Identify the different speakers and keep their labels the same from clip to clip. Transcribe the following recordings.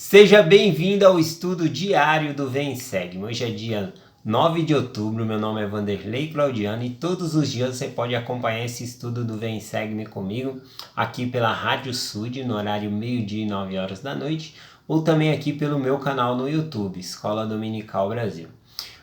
Speaker 1: Seja bem-vindo ao estudo diário do Vem Segue. Hoje é dia 9 de outubro, meu nome é Vanderlei Claudiano e todos os dias você pode acompanhar esse estudo do Vem Segue-me comigo aqui pela Rádio Sud, no horário meio-dia e 9 horas da noite, ou também aqui pelo meu canal no YouTube, Escola Dominical Brasil.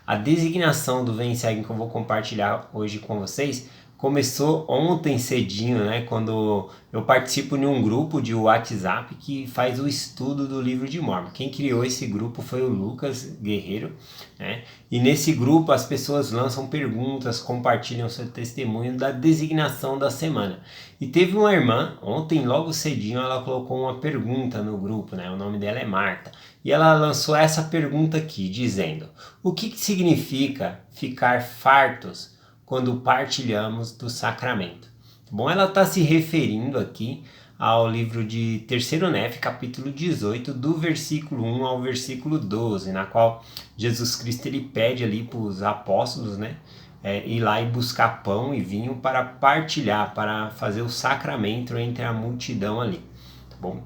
Speaker 1: A designação do Vem Segue que eu vou compartilhar hoje com vocês começou ontem cedinho, né? Quando eu participo de um grupo de WhatsApp que faz o estudo do livro de Mórmon. Quem criou esse grupo foi o Lucas Guerreiro, né? E nesse grupo as pessoas lançam perguntas, compartilham seu testemunho da designação da semana. E teve uma irmã, ontem logo cedinho, ela colocou uma pergunta no grupo, né? O nome dela é Marta. E ela lançou essa pergunta aqui, dizendo: o que significa ficar fartos quando partilhamos do sacramento? Bom, ela está se referindo aqui ao livro de 3º Nef, capítulo 18, do versículo 1 ao versículo 12, na qual Jesus Cristo ele pede ali para os apóstolos, né, ir lá e buscar pão e vinho para partilhar, para fazer o sacramento entre a multidão ali, tá bom?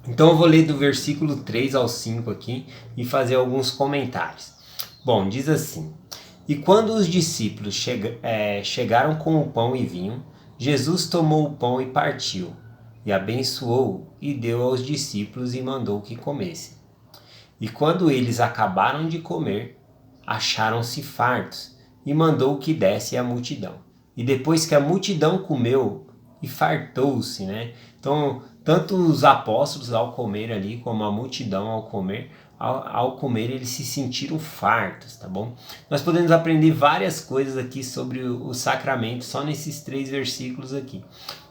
Speaker 1: Então eu vou ler do versículo 3 ao 5 aqui e fazer alguns comentários. Bom, diz assim: e quando os discípulos chegaram com o pão e vinho, Jesus tomou o pão e partiu, e abençoou e deu aos discípulos e mandou que comessem. E quando eles acabaram de comer, acharam-se fartos, e mandou que desse à multidão. E depois que a multidão comeu, e fartou-se, né? Então, tanto os apóstolos ao comer ali, como a multidão ao comer eles se sentiram fartos, tá bom? Nós podemos aprender várias coisas aqui sobre o sacramento só nesses 3 versículos aqui.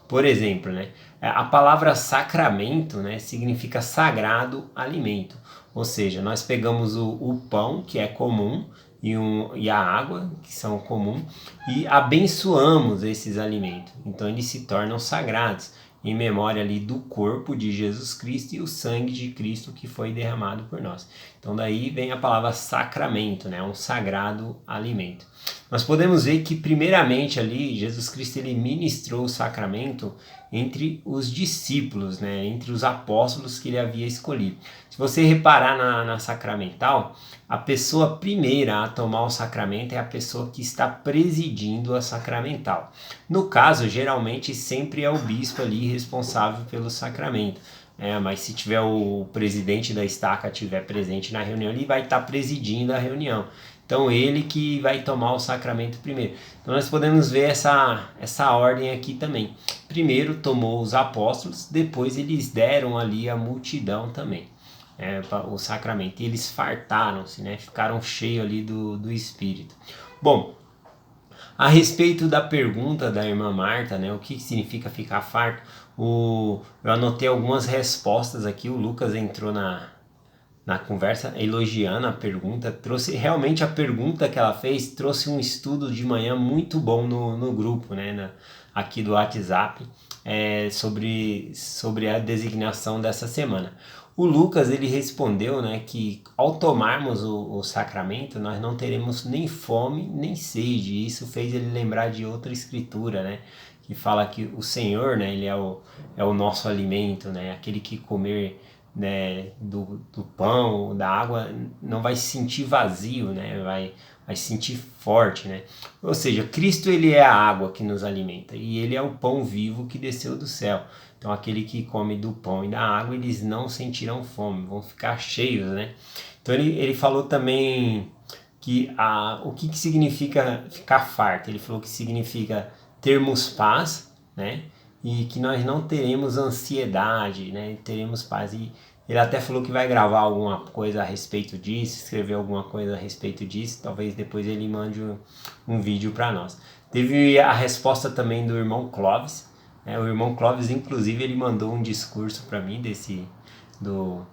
Speaker 1: Por exemplo, né, a palavra sacramento, né, significa sagrado alimento. Ou seja, nós pegamos o pão, que é comum, e a água, que são comuns, e abençoamos esses alimentos. Então eles se tornam sagrados, em memória ali do corpo de Jesus Cristo e o sangue de Cristo que foi derramado por nós. Então daí vem a palavra sacramento, né? Um sagrado alimento. Nós podemos ver que primeiramente ali Jesus Cristo ele ministrou o sacramento entre os discípulos, né? Entre os apóstolos que ele havia escolhido. Se você reparar na sacramental, a pessoa primeira a tomar o sacramento é a pessoa que está presidindo a sacramental. No caso, geralmente sempre é o bispo ali responsável pelo sacramento. Mas se tiver o presidente da estaca tiver presente na reunião, ele vai estar presidindo a reunião. Então ele que vai tomar o sacramento primeiro. Então nós podemos ver essa ordem aqui também. Primeiro tomou os apóstolos, depois eles deram ali a multidão também. O sacramento. E eles fartaram-se, né? Ficaram cheios ali do Espírito. Bom, a respeito da pergunta da irmã Marta, né? O que significa ficar farto? Eu anotei algumas respostas aqui. O Lucas entrou na conversa elogiando a pergunta, trouxe realmente a pergunta que ela fez, trouxe um estudo de manhã muito bom no grupo, né, aqui do WhatsApp, sobre a designação dessa semana. O Lucas ele respondeu, né, que ao tomarmos o sacramento nós não teremos nem fome nem sede, e isso fez ele lembrar de outra escritura, né, que fala que o Senhor, né, ele é o nosso alimento, né, aquele que comer, né, do pão, da água, não vai se sentir vazio, né, vai se sentir forte, né? Ou seja, Cristo ele é a água que nos alimenta e ele é o pão vivo que desceu do céu. Então aquele que come do pão e da água, eles não sentirão fome, vão ficar cheios, né? Então ele falou também que o que significa ficar farto. Ele falou que significa termos paz, né? E que nós não teremos ansiedade, né? Teremos paz. E ele até falou que vai gravar alguma coisa a respeito disso, escrever alguma coisa a respeito disso. Talvez depois ele mande um vídeo para nós. Teve a resposta também do irmão Clóvis. O irmão Clóvis, inclusive, ele mandou um discurso para mim do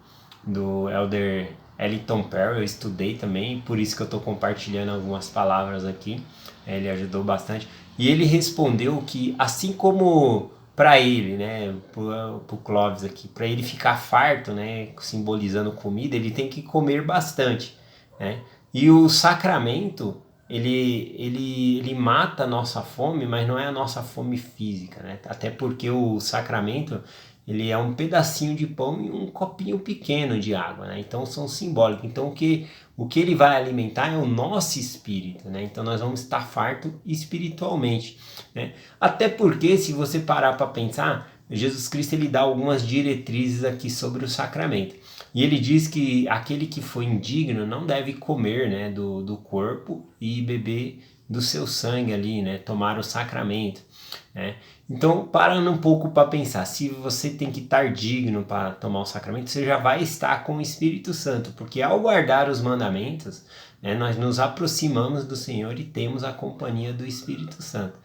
Speaker 1: Elder Eliton Perry. Eu estudei também, por isso que eu estou compartilhando algumas palavras aqui. Ele ajudou bastante. E ele respondeu que, assim como para ele, né, pro Clóvis aqui, para ele ficar farto, né, simbolizando comida, ele tem que comer bastante, né? E o sacramento, ele mata a nossa fome, mas não é a nossa fome física, né? Até porque o sacramento, ele é um pedacinho de pão e um copinho pequeno de água, né? Então são simbólicos. Então o que ele vai alimentar é o nosso espírito, né? Então nós vamos estar farto espiritualmente, né? Até porque, se você parar para pensar, Jesus Cristo ele dá algumas diretrizes aqui sobre o sacramento. E ele diz que aquele que foi indigno não deve comer, né, do corpo e beber do seu sangue ali, né, tomar o sacramento, né? Então, parando um pouco para pensar, se você tem que estar digno para tomar o sacramento, você já vai estar com o Espírito Santo, porque ao guardar os mandamentos, né, nós nos aproximamos do Senhor e temos a companhia do Espírito Santo.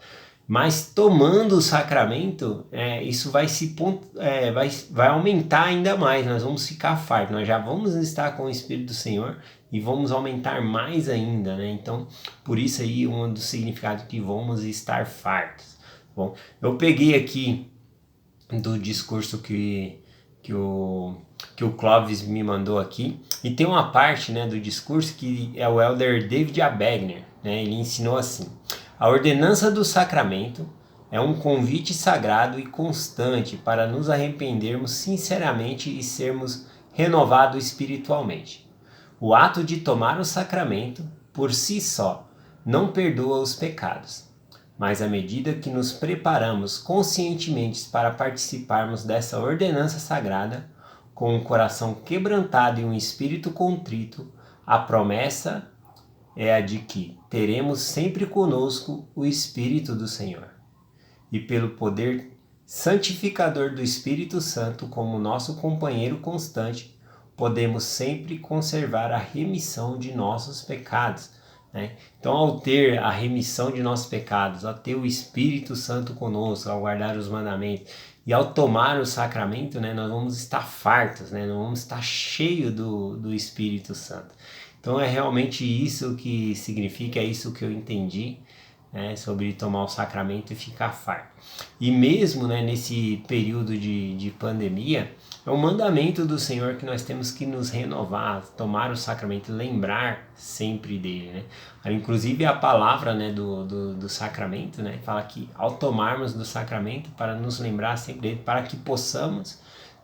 Speaker 1: Mas tomando o sacramento, isso vai aumentar ainda mais, nós vamos ficar fartos, nós já vamos estar com o Espírito do Senhor e vamos aumentar mais ainda, né? Então, por isso aí um dos significados que vamos estar fartos. Bom, eu peguei aqui do discurso que o Clóvis me mandou aqui, e tem uma parte, né, do discurso que é o elder David Abegner, né? Ele ensinou assim: a ordenança do sacramento é um convite sagrado e constante para nos arrependermos sinceramente e sermos renovados espiritualmente. O ato de tomar o sacramento, por si só, não perdoa os pecados, mas à medida que nos preparamos conscientemente para participarmos dessa ordenança sagrada, com um coração quebrantado e um espírito contrito, a promessa é a de que teremos sempre conosco o Espírito do Senhor. E pelo poder santificador do Espírito Santo como nosso companheiro constante, podemos sempre conservar a remissão de nossos pecados, né? Então, ao ter a remissão de nossos pecados, ao ter o Espírito Santo conosco, ao guardar os mandamentos e ao tomar o sacramento, né, nós vamos estar fartos, né, nós vamos estar cheios do Espírito Santo. Então é realmente isso que significa, é isso que eu entendi, né, sobre tomar o sacramento e ficar farto. E mesmo, né, nesse período de pandemia, é um mandamento do Senhor que nós temos que nos renovar, tomar o sacramento, lembrar sempre dele, né? Inclusive a palavra, né, do sacramento, né, fala que ao tomarmos do sacramento, para nos lembrar sempre dele, para que possamos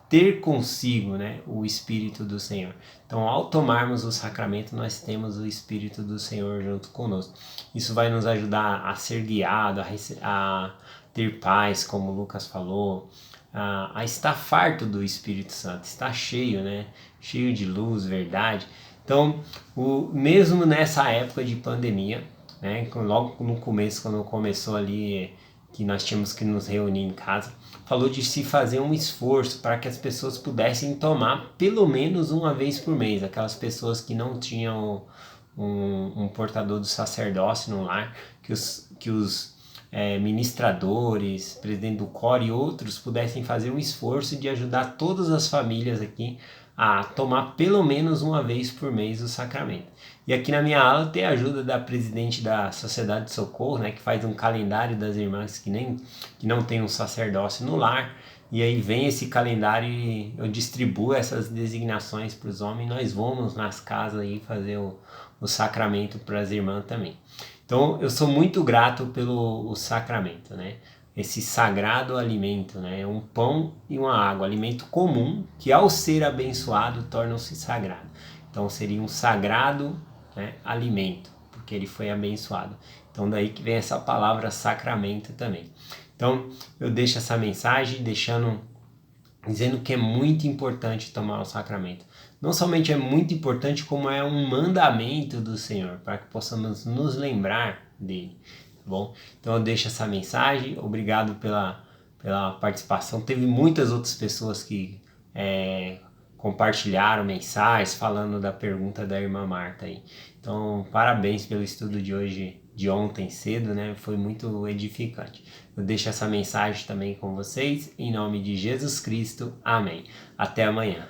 Speaker 1: ter consigo, né, o Espírito do Senhor. Então, ao tomarmos o sacramento, nós temos o Espírito do Senhor junto conosco. Isso vai nos ajudar a ser guiado, a ter paz, como o Lucas falou, a estar farto do Espírito Santo, estar cheio, né, cheio de luz, verdade. Então, mesmo nessa época de pandemia, né, logo no começo, quando começou ali, que nós tínhamos que nos reunir em casa, falou de se fazer um esforço para que as pessoas pudessem tomar pelo menos uma vez por mês. Aquelas pessoas que não tinham um portador do sacerdócio no lar, que os ministradores, presidente do COR e outros pudessem fazer um esforço de ajudar todas as famílias aqui a tomar pelo menos uma vez por mês o sacramento. E aqui na minha aula tem a ajuda da presidente da Sociedade de Socorro, né, que faz um calendário das irmãs que não tem um sacerdócio no lar, e aí vem esse calendário e eu distribuo essas designações para os homens, nós vamos nas casas aí fazer o sacramento para as irmãs também. Então eu sou muito grato pelo sacramento, né? Esse sagrado alimento, né? Um pão e uma água, alimento comum que ao ser abençoado torna-se sagrado. Então seria um sagrado, né, alimento, porque ele foi abençoado. Então daí que vem essa palavra sacramento também. Então eu deixo essa mensagem dizendo que é muito importante tomar o sacramento. Não somente é muito importante, como é um mandamento do Senhor, para que possamos nos lembrar dele, tá bom? Então eu deixo essa mensagem, obrigado pela participação. Teve muitas outras pessoas que compartilharam mensagens falando da pergunta da irmã Marta aí. Então, parabéns pelo estudo de hoje, de ontem cedo, né? Foi muito edificante. Eu deixo essa mensagem também com vocês, em nome de Jesus Cristo. Amém. Até amanhã.